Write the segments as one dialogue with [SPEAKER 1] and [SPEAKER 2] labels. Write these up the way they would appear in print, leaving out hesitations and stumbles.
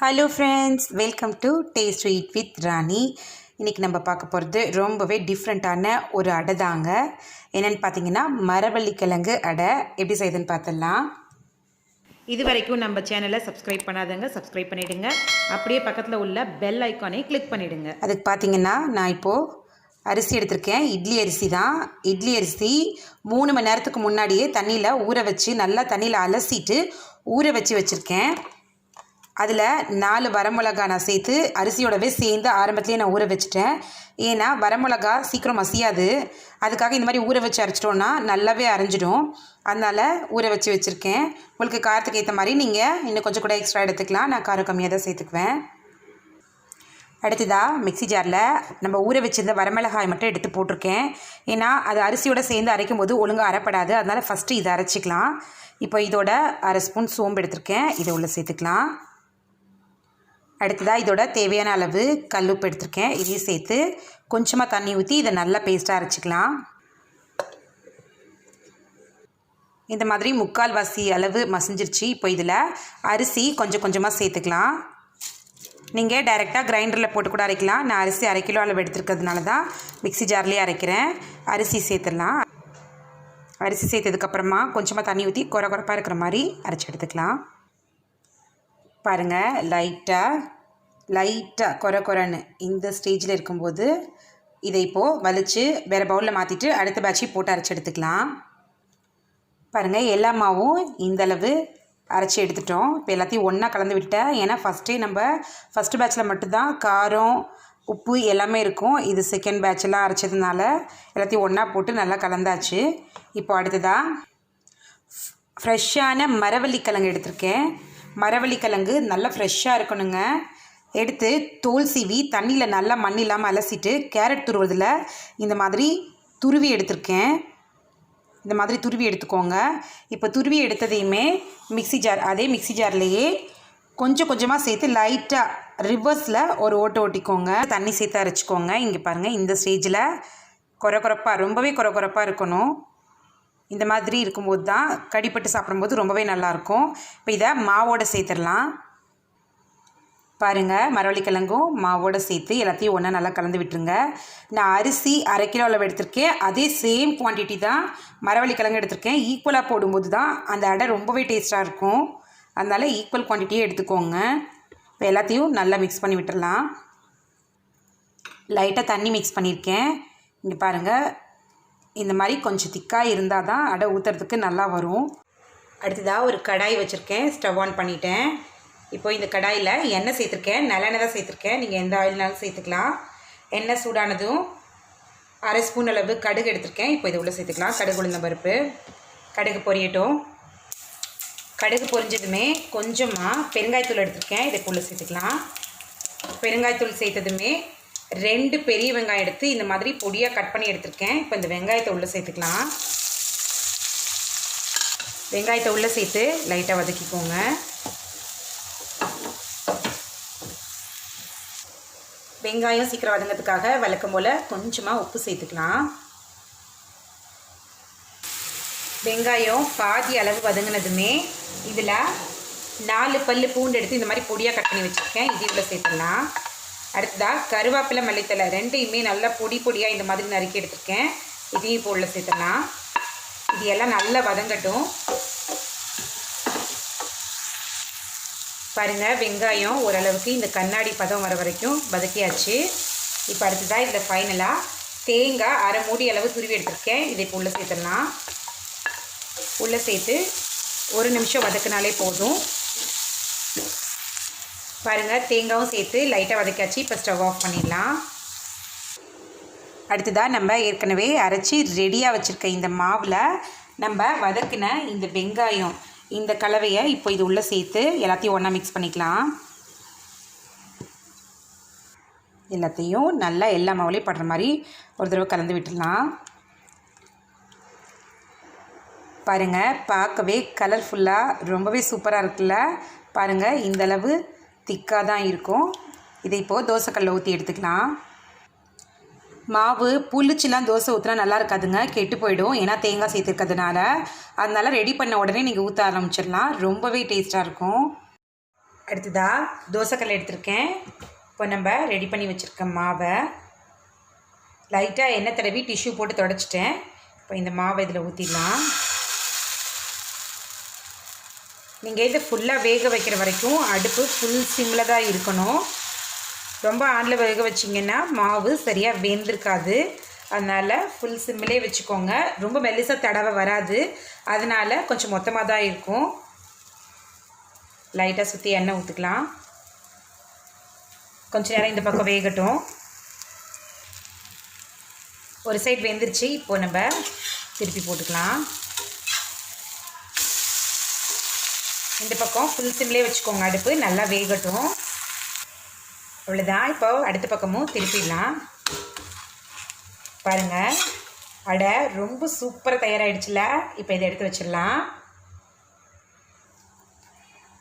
[SPEAKER 1] Hello friends, welcome to taste sweet with Rani. இன்றைக்கி நம்ம பார்க்க போகிறது ரொம்பவே டிஃப்ரெண்ட்டான ஒரு அடை தாங்க. என்னென்னு பார்த்தீங்கன்னா மரவள்ளிக்கிழங்கு அடை. எப்படி செய்யுதுன்னு பார்த்துடலாம்.
[SPEAKER 2] இது வரைக்கும் நம்ம சேனலை சப்ஸ்கிரைப் பண்ணாதங்க, சப்ஸ்கிரைப் பண்ணிவிடுங்க. அப்படியே பக்கத்தில் உள்ள பெல் ஐக்கானை கிளிக் பண்ணிவிடுங்க.
[SPEAKER 1] அதுக்கு பார்த்தீங்கன்னா நான் இப்போது அரிசி எடுத்திருக்கேன். இட்லி அரிசி தான். இட்லி அரிசி 3 மணி நேரத்துக்கு முன்னாடியே தண்ணியில் ஊற வச்சு நல்லா தண்ணியில் அலசிட்டு ஊற வச்சுருக்கேன். அதில் 4 வரமிளகா நான் சேர்த்து அரிசியோடவே சேர்ந்து ஆரம்பத்துலேயே நான் ஊற வச்சுட்டேன். ஏன்னா வரமிளகா சீக்கிரம் மசியாது. அதுக்காக இந்த மாதிரி ஊற வச்சு அரைச்சிட்டோன்னா நல்லாவே அரைஞ்சிடும். அதனால் ஊற வச்சுருக்கேன். உங்களுக்கு காரத்துக்கு ஏற்ற மாதிரி நீங்கள் இன்னும் கொஞ்சம் கூட எக்ஸ்ட்ரா எடுத்துக்கலாம். நான் காரம் கம்மியாக தான் சேர்த்துக்குவேன். அடுத்ததாக மிக்ஸி ஜாரில் நம்ம ஊற வச்சுருந்த வரமிளகாய் மட்டும் எடுத்து போட்டிருக்கேன். ஏன்னா அது அரிசியோடு சேர்ந்து அரைக்கும் போது ஒழுங்காக அரைப்படாது. அதனால் ஃபஸ்ட்டு இதை அரைச்சிக்கலாம். இப்போ இதோட 1/2 ஸ்பூன் சோம்பு எடுத்திருக்கேன். இதை உள்ளே சேர்த்துக்கலாம். அடுத்ததாக இதோட தேவையான அளவு கல்லுப்பு எடுத்திருக்கேன். இதையும் சேர்த்து கொஞ்சமாக தண்ணி ஊற்றி இதை நல்லா பேஸ்ட்டாக அரைச்சிக்கலாம். இந்த மாதிரி 3/4 வாசி அளவு மசிஞ்சிருச்சு. இப்போ இதில் அரிசி கொஞ்சம் கொஞ்சமாக சேர்த்துக்கலாம். நீங்கள் டைரெக்டாக கிரைண்டரில் போட்டு கூட அரைக்கலாம். நான் அரிசி 1/2 கிலோ அளவு எடுத்துருக்கிறதுனால தான் மிக்ஸி ஜார்லேயே அரைக்கிறேன். அரிசி சேர்த்துடலாம். அரிசி சேர்த்ததுக்கப்புறமா கொஞ்சமாக தண்ணி ஊற்றி கொரப்பாக இருக்கிற மாதிரி அரைச்சி எடுத்துக்கலாம். பாருங்கள், லைட்டாக கொரன்னு இந்த ஸ்டேஜில் இருக்கும்போது இதை இப்போது வலித்து வேறு பவுலில் மாற்றிட்டு அடுத்த பேட்சை போட்டு அரைச்சி எடுத்துக்கலாம். பாருங்கள், எல்லா மாவும் இந்தளவு அரைச்சி எடுத்துட்டோம். இப்போ எல்லாத்தையும் ஒன்றா கலந்து விட்டேன். ஏன்னா ஃபஸ்ட்டு பேட்சில் மட்டும்தான் காரம் உப்பு எல்லாமே இருக்கும். இது செகண்ட் பேட்செல்லாம் அரைச்சதுனால எல்லாத்தையும் ஒன்றா போட்டு நல்லா கலந்தாச்சு. இப்போ அடுத்ததாக ஃப்ரெஷ்ஷான மரவள்ளிக்கிழங்கு எடுத்திருக்கேன். மரவள்ளிக்கிழங்கு நல்லா ஃப்ரெஷ்ஷாக இருக்கணுங்க. எடுத்து தோல் சீவி தண்ணியில் நல்லா மண் இல்லாமல் அலசிட்டு கேரட் துருவதில் இந்த மாதிரி துருவி எடுத்திருக்கேன். இந்த மாதிரி துருவி எடுத்துக்கோங்க. இப்போ துருவி எடுத்ததையுமே அதே மிக்ஸி ஜார்லேயே கொஞ்சம் கொஞ்சமாக சேர்த்து லைட்டாக ரிவர்ஸில் ஒரு ஓட்டிக்கோங்க. தண்ணி சேர்த்து அரைச்சிக்கோங்க. இங்கே பாருங்கள், இந்த ஸ்டேஜில் ரொம்பவே கொரப்பாக இருக்கணும். இந்த மாதிரி இருக்கும்போது தான் கடிப்பட்டு சாப்பிடும்போது ரொம்பவே நல்லாயிருக்கும். இப்போ இதை மாவோடு சேர்த்துடலாம். பாருங்கள், மரவள்ளிக்கிழங்கும் மாவோடு சேர்த்து எல்லாத்தையும் ஒன்றா நல்லா கலந்து விட்டுருங்க. நான் அரிசி 1/2 கிலோ அளவு எடுத்திருக்கேன். அதே சேம் குவான்டிட்டி தான் மரவள்ளிக்கிழங்கு எடுத்திருக்கேன். ஈக்குவலாக போடும்போது தான் அந்த அடை ரொம்பவே டேஸ்ட்டாக இருக்கும். அதனால் ஈக்குவல் குவான்டிட்டியே எடுத்துக்கோங்க. இப்போ எல்லாத்தையும் நல்லா மிக்ஸ் பண்ணி விட்டுடலாம். லைட்டாக தண்ணி மிக்ஸ் பண்ணியிருக்கேன். இங்கே பாருங்கள், இந்த மாதிரி கொஞ்சம் திக்காக இருந்தால் தான் அடை ஊற்றுறதுக்கு நல்லா வரும். அடுத்ததாக ஒரு கடாய் வச்சுருக்கேன். ஸ்டவ் ஆன் பண்ணிட்டேன். இப்போ இந்த கடாயில் எண்ணெய் சேர்த்துருக்கேன். நல்லெண்ணெய் தான் சேர்த்துருக்கேன். நீங்கள் எந்த ஆயில்னாலும் சேர்த்துக்கலாம். எண்ணெய் சூடானதும் 1/2 ஸ்பூன் அளவு கடுகு எடுத்திருக்கேன். இப்போ இதை உள்ளே சேர்த்துக்கலாம். கடுகு உளுந்தம் பருப்பு. கடுகு பொரியட்டும். கடுகு பொரிஞ்சதுமே கொஞ்சமாக பெருங்காயத்தூள் எடுத்திருக்கேன். இதை உள்ளே சேர்த்துக்கலாம். பெருங்காயத்தூள் சேர்த்ததுமே 2 பெரிய வெங்காயம் எடுத்து இந்த மாதிரி பொடியாக கட் பண்ணி எடுத்திருக்கேன். இப்போ இந்த வெங்காயத்தை உள்ளே சேர்த்துக்கலாம். வெங்காயத்தை உள்ளே சேர்த்து லைட்டாக வதக்கிக்கோங்க. வெங்காயம் சீக்கிரம் வதங்கிறதுக்காக வழக்கம் போல் கொஞ்சமாக உப்பு சேர்த்துக்கலாம். வெங்காயம் பாதி அளவு வதங்கினதுமே இதில் 4 பல் பூண்டு எடுத்து இந்த மாதிரி பொடியாக கட் பண்ணி வச்சுருக்கேன். இது இதில் சேர்த்துடலாம். அடுத்ததாக கருவேப்பிலை, மல்லித்தலை 2யுமே நல்லா பொடியாக இந்த மாதிரி நறுக்கி எடுத்துருக்கேன். இதையும் இப்போ உள்ள சேர்த்துடலாம். இது எல்லாம் நல்லா வதங்கட்டும். பாருங்கள், வெங்காயம் ஓரளவுக்கு இந்த கண்ணாடி பதம் வர வரைக்கும் வதக்கியாச்சு. இப்போ அடுத்ததாக இதில் ஃபைனலாக தேங்காய் 1/2 மூடி அளவு துருவி எடுத்துருக்கேன். இதை இப்போ உள்ளே சேர்த்துடலாம். உள்ளே சேர்த்து 1 நிமிஷம் வதக்கினாலே போதும். பாருங்கள், தேங்காயும் சேர்த்து லைட்டாக வதக்காச்சு. இப்போ ஸ்டவ் ஆஃப் பண்ணிடலாம். அடுத்ததாக நம்ம ஏற்கனவே அரைச்சி ரெடியாக வச்சுருக்க இந்த மாவில் நம்ம வதக்கின இந்த வெங்காயம் இந்த கலவையை இப்போ இது உள்ளே சேர்த்து எல்லாத்தையும் ஒன்றா மிக்ஸ் பண்ணிக்கலாம். எல்லாத்தையும் நல்லா எல்லா மாவுலேயும் படுற மாதிரி ஒரு தடவை கலந்து விட்டுடலாம். பாருங்கள், பார்க்கவே கலர்ஃபுல்லாக ரொம்பவே சூப்பராக இருக்குல்ல. பாருங்கள், இந்தளவு திக்காக தான் இருக்கும். இதை இப்போது தோசைக்கல்ல ஊற்றி எடுத்துக்கலாம். மாவு புளிச்சுலாம் தோசை ஊற்றினா நல்லா இருக்காதுங்க, கெட்டு போயிடும். ஏன்னா தேங்காய் சேர்த்துருக்கிறதுனால. அதனால் ரெடி பண்ண உடனே நீங்கள் ஊற்ற ஆரம்பிச்சிடலாம். ரொம்பவே டேஸ்ட்டாக இருக்கும். அடுத்ததாக தோசைக்கல் எடுத்திருக்கேன். இப்போ நம்ம ரெடி பண்ணி வச்சுருக்க மாவை லைட்டாக எண்ணெய் தடவி டிஷ்யூ போட்டு தொடச்சிட்டேன். இப்போ இந்த மாவை இதில் ஊற்றிடலாம். நீங்கள் இதை ஃபுல்லாக வேக வைக்கிற வரைக்கும் அடுப்பு ஃபுல் சிம்மில் தான் இருக்கணும். ரொம்ப ஆனில் வேக வச்சிங்கன்னா மாவு சரியாக வெந்திருக்காது. அதனால் ஃபுல் சிம்மிலே வச்சுக்கோங்க. ரொம்ப மெல்லிசாக தடவை வராது. அதனால் கொஞ்சம் மொத்தமாக தான் இருக்கும். லைட்டாக சுற்றி எண்ணெய் ஊற்றிக்கலாம். கொஞ்சம் நேரம் இந்த பக்கம் வேகட்டும். ஒரு சைடு வெந்துருச்சு. இப்போது நம்ம திருப்பி போட்டுக்கலாம். இந்த பக்கம் ஃபுல் சிம்லேயே வச்சுக்கோங்க. அடுப்பு நல்லா வேகட்டும். அவ்வளோதான். இப்போ அடுத்த பக்கமும் திருப்பிடலாம். பாருங்கள், அடை ரொம்ப சூப்பராக தயாராகிடுச்சுல. இப்போ இதை எடுத்து வச்சிடலாம்.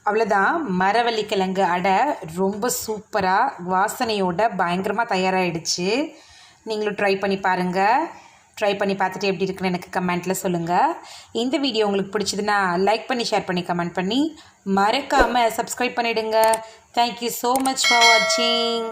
[SPEAKER 1] அவ்வளோதான், மரவள்ளிக்கிழங்கு அடை ரொம்ப சூப்பராக வாசனையோட பயங்கரமாக தயாராகிடுச்சு. நீங்களும் ட்ரை பண்ணி பாருங்கள். ட்ரை பண்ணி பார்த்துட்டு எப்படி இருக்குன்னு எனக்கு கமெண்ட்டில் சொல்லுங்கள். இந்த வீடியோ உங்களுக்கு பிடிச்சதுன்னா லைக் பண்ணி, ஷேர் பண்ணி, கமெண்ட் பண்ணி மறக்காமல் சப்ஸ்கிரைப் பண்ணிவிடுங்க. தேங்க்யூ ஸோ மச் ஃபார் வாட்சிங்.